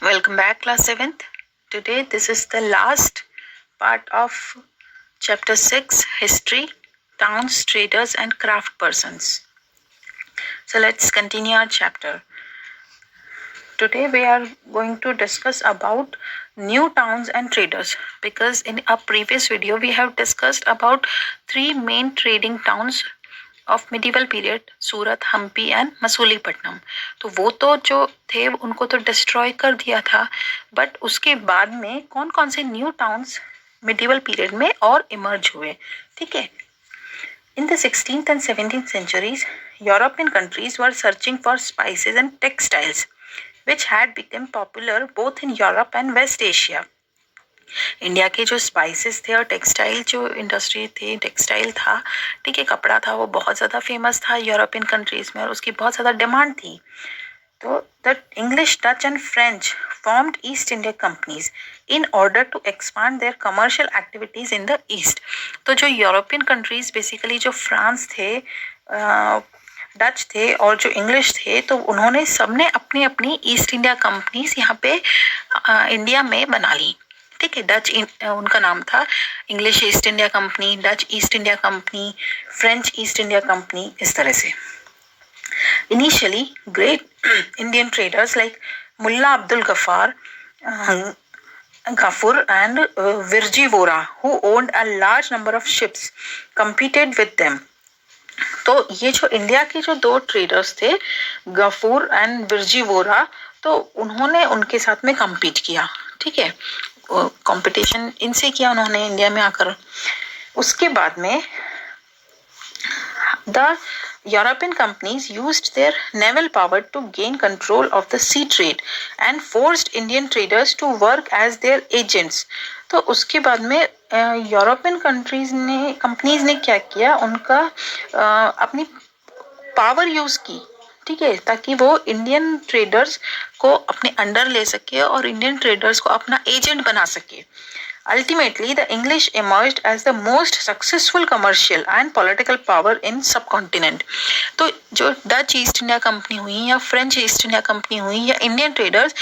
Welcome back, class 7th. Today, this is the last part of chapter 6, History, Towns, Traders and Craft Persons. So, let's continue our chapter. Today, we are going to discuss about new towns and traders, because in a previous video, we have discussed about 3 main trading towns of medieval period, Surat, Hampi and Masulipatnam. तो वो तो जो थे उनको तो destroy कर दिया था, बट उसके बाद में कौन कौन से न्यू टाउन्स मिडिवल पीरियड में और इमर्ज हुए. ठीक है. In the 16th and 17th centuries, European countries were searching for spices and textiles, which had become popular both in Europe and West Asia. India के जो स्पाइसेस थे और textile जो इंडस्ट्री थी, टेक्सटाइल था, ठीक है, कपड़ा था, वो बहुत ज़्यादा फेमस था यूरोपियन कंट्रीज़ में और उसकी बहुत ज़्यादा डिमांड थी. तो the English, Dutch and French formed East India companies in order to expand their commercial activities in the east. तो जो यूरोपियन कंट्रीज़ बेसिकली जो फ्रांस थे, डच थे और जो इंग्लिश थे, तो उन्होंने सबने अपनी अपनी ईस्ट इंडिया कंपनीज यहाँ पे इंडिया में बना ली. ठीक है. डच उनका नाम था English East India Company, Dutch East India Company, French East India Company, इस तरह से. Initially great Indian traders like Mulla Abdul Ghafur and Virji Vora, who owned a large number of ships, competed with them. तो ये जो इंडिया के जो 2 ट्रेडर्स थे, गफूर एंड विरजी वोरा, तो उन्होंने उनके साथ में कम्पीट किया. ठीक है. कंपटीशन इनसे किया उन्होंने इंडिया में आकर. उसके बाद में the European companies used their naval power to gain control of the sea trade and forced Indian traders to work as their agents. तो उसके बाद में यूरोपियन कंपनीज ने क्या किया, उनका अपनी पावर यूज की. ठीक है. ताकि वो इंडियन ट्रेडर्स को अपने अंडर ले सके और इंडियन ट्रेडर्स को अपना एजेंट बना सके. Ultimately the English emerged as the most successful commercial and political power in subcontinent. तो जो डच ईस्ट इंडिया कंपनी हुई या फ्रेंच ईस्ट इंडिया कंपनी हुई या इंडियन ट्रेडर्स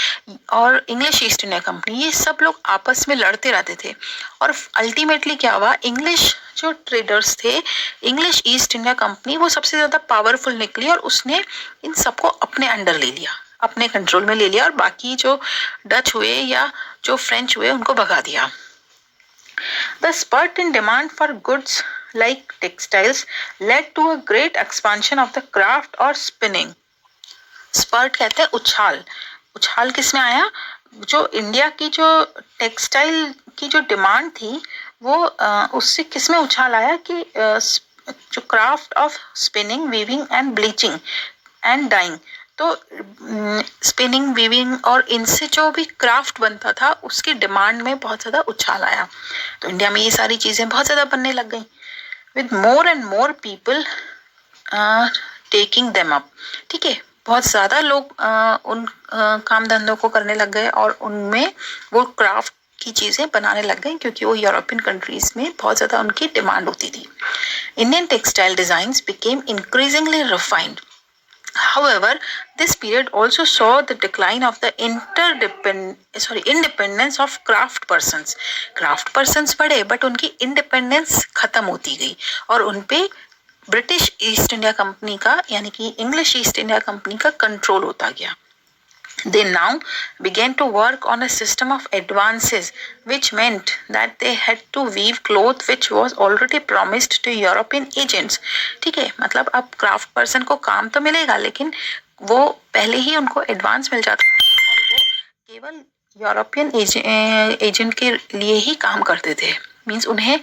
और इंग्लिश ईस्ट इंडिया कंपनी, ये सब लोग आपस में लड़ते रहते थे. और अल्टीमेटली क्या हुआ, इंग्लिश जो ट्रेडर्स थे, इंग्लिश ईस्ट इंडिया कंपनी, वो सबसे ज़्यादा पावरफुल निकली और उसने इन सबको अपने अंडर ले लिया, अपने कंट्रोल में ले लिया, और बाकी जो डच हुए या जो फ्रेंच हुए उनको भगा दिया. The spurt in demand for goods like textiles led to a great expansion of the craft or spinning. Spurt कहते हैं उछाल. उछाल किसमें आया, जो इंडिया की जो टेक्सटाइल की जो डिमांड थी, वो उससे किसमें उछाल आया कि जो craft of spinning, weaving and bleaching and dyeing. तो स्पिनिंग, वीविंग और इनसे जो भी क्राफ्ट बनता था, उसकी डिमांड में बहुत ज़्यादा उछाल आया. तो इंडिया में ये सारी चीज़ें बहुत ज़्यादा बनने लग गई, with more and more people taking them up. ठीक है. बहुत ज़्यादा लोग उन काम धंधों को करने लग गए और उनमें वो क्राफ्ट की चीज़ें बनाने लग गई, क्योंकि वो यूरोपियन कंट्रीज़ में बहुत ज़्यादा उनकी डिमांड होती थी. Indian textile designs became increasingly refined. However, this period also saw the decline of the independence of craft persons. Craft persons बढ़े, but उनकी independence खत्म होती गई और उनपे ब्रिटिश ईस्ट इंडिया कंपनी का, यानी कि इंग्लिश ईस्ट इंडिया कंपनी का कंट्रोल होता गया. They now began to work on a system of advances, which meant that they had to weave cloth which was already promised to European agents. ठीक है. मतलब अब क्राफ्ट पर्सन को काम तो मिलेगा, लेकिन वो पहले ही उनको एडवांस मिल जाता और वो केवल यूरोपियन एजेंट के लिए ही काम करते थे. मीन्स उन्हें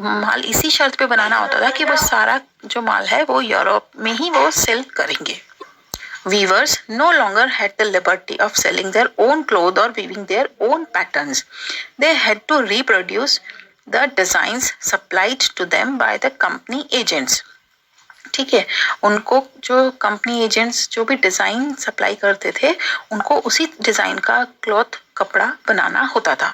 माल इसी शर्त पे बनाना होता था कि वो सारा जो माल है वो यूरोप में ही वो सेल करेंगे. Weavers no longer had the liberty of selling their own clothes or weaving their own patterns. They had to reproduce the designs supplied to them by the company agents. ठीक है. उनको जो company agents जो भी design supply करते थे, उनको उसी डिज़ाइन का क्लॉथ, कपड़ा बनाना होता था.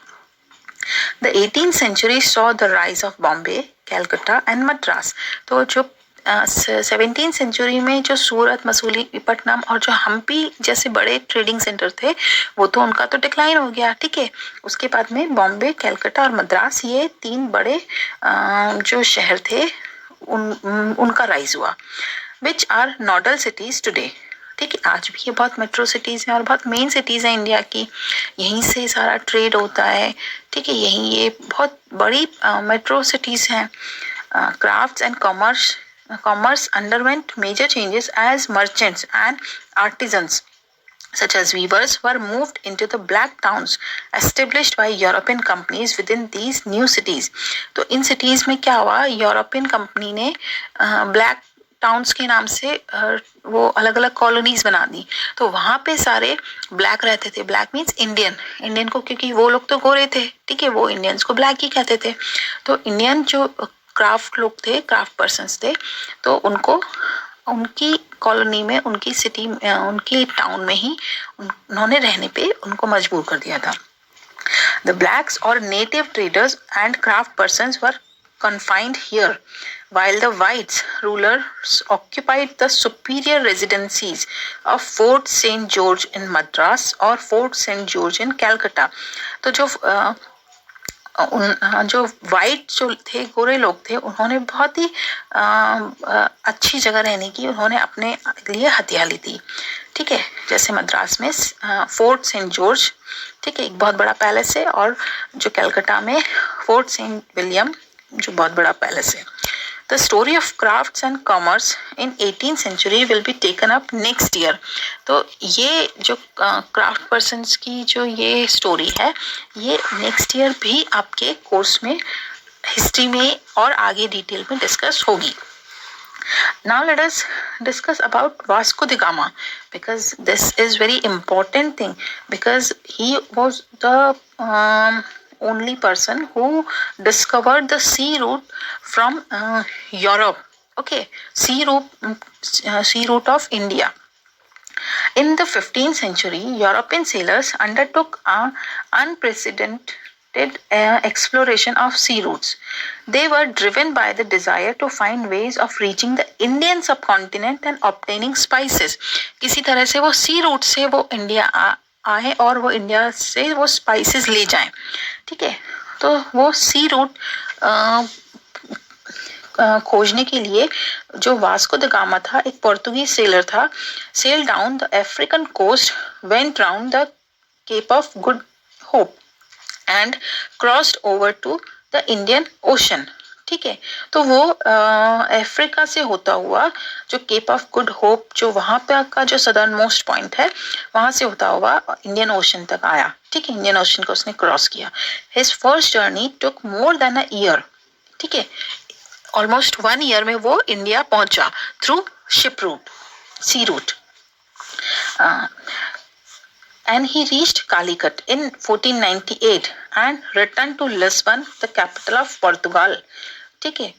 The 18th century saw the rise of Bombay, Calcutta and Madras. तो जो 17th सेंचुरी में जो सूरत, मसूलीपट्टनम और जो हम्पी जैसे बड़े ट्रेडिंग सेंटर थे वो तो उनका तो डिक्लाइन हो गया, ठीक है। उसके बाद में बॉम्बे, कलकत्ता और मद्रास, ये 3 बड़े जो शहर थे उनका राइज हुआ, which are nodal cities today, ठीक है। आज भी ये बहुत मेट्रो सिटीज हैं और बहुत मेन सिटीज हैं इंडिया की, यहीं से सारा ट्रेड होता है, ठीक है। यहीं ये बहुत बड़ी मेट्रो सिटीज हैं। crafts and commerce underwent major changes as merchants and artisans such as weavers were moved into the black towns established by European companies within these new cities. तो इन cities में क्या हुआ, यूरोपियन कंपनी ने black towns के नाम से वो अलग अलग कॉलोनीज बना दी। तो वहां पे सारे ब्लैक रहते थे। ब्लैक मीन्स इंडियन को, क्योंकि वो लोग तो गोरे थे, ठीक है, वो इंडियंस को ब्लैक ही कहते थे। तो इंडियन जो क्राफ्ट लोग थे, क्राफ्ट पर्सन्स थे, तो उनको उनकी कॉलोनी में, उनकी सिटी, उनकी टाउन में ही उन्होंने रहने पे उनको मजबूर कर दिया था। The blacks or native traders and craft persons were confined here, while the whites rulers occupied the superior residencies of Fort St. George in Madras or Fort St. George in Calcutta. तो जो white जो थे, गोरे लोग थे, उन्होंने बहुत ही अच्छी जगह रहने की उन्होंने अपने लिए हथिया ली थी, ठीक है। जैसे मद्रास में फोर्ट सेंट जॉर्ज, ठीक है, एक बहुत बड़ा पैलेस है, और जो कलकत्ता में फोर्ट सेंट विलियम जो बहुत बड़ा पैलेस है। The story of crafts and commerce in 18th century will be taken up next year. तो ये जो क्राफ्ट पर्सन्स की जो ये स्टोरी है, ये नेक्स्ट ईयर भी आपके कोर्स में, हिस्ट्री में और आगे डिटेल में डिस्कस होगी। Now let us discuss about Vasco da Gama, because this is very important thing, because he was the only person who discovered the sea route from Europe. Okay, sea route of India. In the 15th century, European sailors undertook an unprecedented exploration of sea routes. They were driven by the desire to find ways of reaching the Indian subcontinent and obtaining spices. किसी तरह से वो sea route से वो India आए और वो India से वो स्पाइसेस ले जाएं, ठीक है। तो वो सी रूट खोजने के लिए जो वास्को द गामा था, एक पोर्तुगीज सेलर था, sail down the African coast, went round the Cape of Good Hope and crossed over to the Indian Ocean, ठीक है। तो वो अफ्रीका से होता हुआ जो केप ऑफ गुड होप, जो वहां पे का जो सदर्न मोस्ट पॉइंट है, वहां से होता हुआ इंडियन ओशन तक आया, ठीक है। इंडियन ओशन को उसने क्रॉस किया। His first journey took more than a year, ठीक है, ऑलमोस्ट 1 ईयर में वो इंडिया पहुंचा through ship route, sea route. And he reached Calicut in 1498 and returned to Lisbon, the capital of Portugal, ठीक है।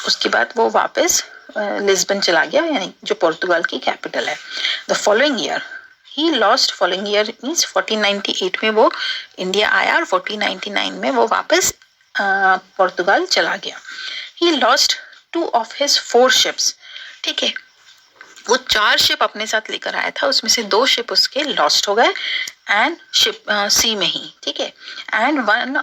उसके बाद वो वापस लिस्बन चला गया, यानी जो पोर्तुगाल की कैपिटल है। The following year he lost, following year means 1498 में वो इंडिया आया और 1499 में वो वापस पोर्तुगाल चला गया। He lost 2 of his 4 ships, ठीक है। वो 4 शिप अपने साथ लेकर आया था, उसमें से 2 शिप उसके लॉस्ट हो गए एंड शिप सी में ही, ठीक है। And one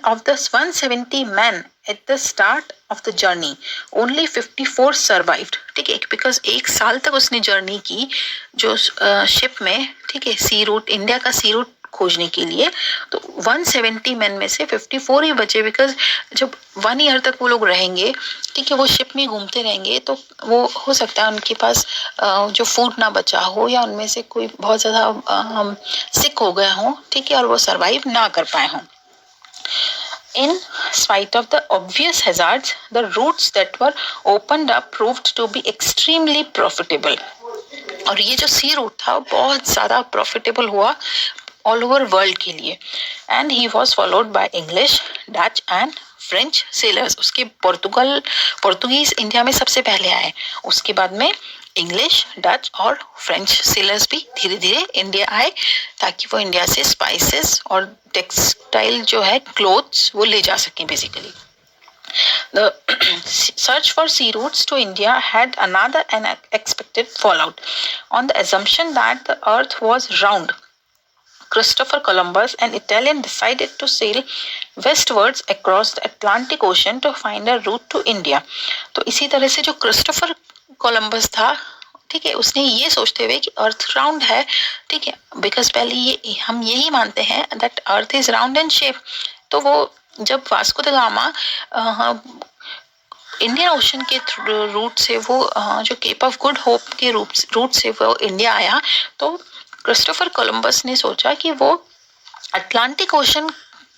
of the 170 man at the start of the journey only 54 survived, ठीक है, बिकॉज 1 साल तक उसने जर्नी की जो शिप में, ठीक है, सी रूट, इंडिया का सी रूट खोजने के लिए। तो 170 मैन में से 54 ही बचे, बिकॉज जब 1 ईयर तक वो लोग रहेंगे, ठीक है, वो शिप में घूमते रहेंगे, तो वो हो सकता है उनके पास जो फूड ना बचा हो, या उनमें से कोई बहुत ज़्यादा सिक हो गए हों, ठीक है, और वो सर्वाइव ना कर पाए हों। In spite of the obvious hazards, the routes that were opened up proved to be extremely profitable. और ये जो सी रूट था बहुत ज़्यादा प्रॉफिटेबल हुआ ऑल ओवर वर्ल्ड के लिए। And he was followed by English, Dutch and French sellers. उसके पोर्तुगीज इंडिया में सबसे पहले आए, उसके बाद में इंग्लिश, डच और फ्रेंच सेलर्स भी धीरे धीरे इंडिया आए, ताकि वो इंडिया से स्पाइसेस और टेक्सटाइल जो है, क्लोथ्स, वो ले जा सकें basically. The search for sea routes to India had another unexpected fallout. On the assumption that the earth was round, Christopher Columbus, an Italian, decided to sail westwards across the Atlantic Ocean to find a route to India. तो इसी तरह से जो Christopher Columbus था, ठीक है, उसने ये सोचते हुए कि अर्थ राउंड है, ठीक है, बिकॉज पहले ये हम यही मानते हैं that earth is round and shape. तो वो जब Vasco the gamma Indian ocean के रूट से वो जो केप ऑफ गुड होप के रूट से वो इंडिया आया, तो क्रिस्टोफर कोलंबस ने सोचा कि वो अटलांटिक ओशन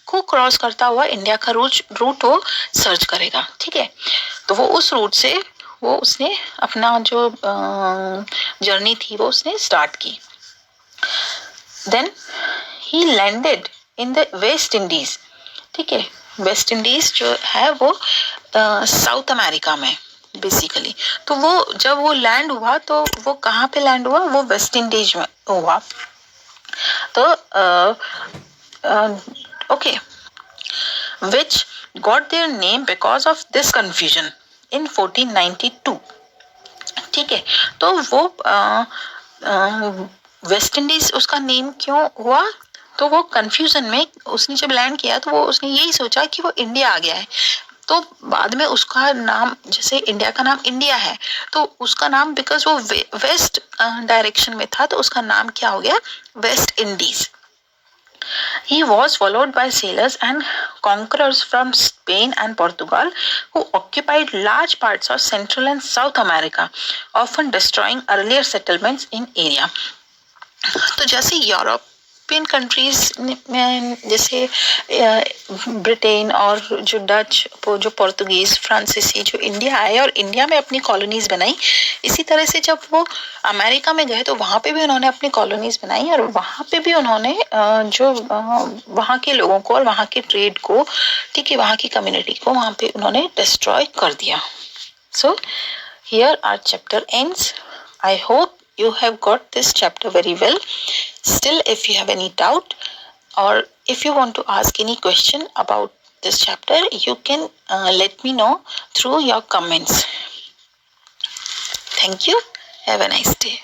को क्रॉस करता हुआ इंडिया का रूट वो सर्च करेगा, ठीक है. तो वो उस रूट से वो उसने अपना जो जर्नी थी वो उसने स्टार्ट की. Then he landed in the West Indies, ठीक है. वेस्ट इंडीज जो है वो साउथ अमेरिका में बेसिकली. तो वो जब वो लैंड हुआ तो वो कहाँ पे लैंड हुआ, वो वेस्ट इंडीज में हुआ. तो okay, which got their name because of this confusion in 1492. ठीक है. तो वो वेस्ट इंडीज उसका नेम क्यों हुआ, तो वो कंफ्यूजन में उसने जब लैंड किया तो वो उसने यही सोचा कि वो इंडिया आ गया है. तो बाद में उसका नाम, जैसे इंडिया का नाम इंडिया है, तो उसका नाम बिकॉज वो वेस्ट डायरेक्शन में था तो उसका नाम क्या हो गया, West Indies. He was followed by sailors and conquerors from Spain and Portugal who occupied large parts of Central and South America, often destroying earlier settlements in area. तो जैसे यूरोपियन कंट्रीज में जैसे ब्रिटेन और जो Dutch, जो पोर्तुगीज, फ्रांसीसी जो India आए और इंडिया में अपनी कॉलोनीज बनाई, इसी तरह से जब वो अमेरिका में गए तो वहाँ पे भी उन्होंने अपनी कॉलोनीज बनाई और वहाँ पे भी उन्होंने जो वहाँ के लोगों को और वहाँ के ट्रेड को, ठीक है, वहाँ की कम्युनिटी को वहाँ पे उन्होंने डिस्ट्रॉय कर दिया. So here our chapter ends. I hope you have got this chapter very well. Still, if you have any doubt or if you want to ask any question about this chapter, you can let me know through your comments. Thank you. Have a nice day.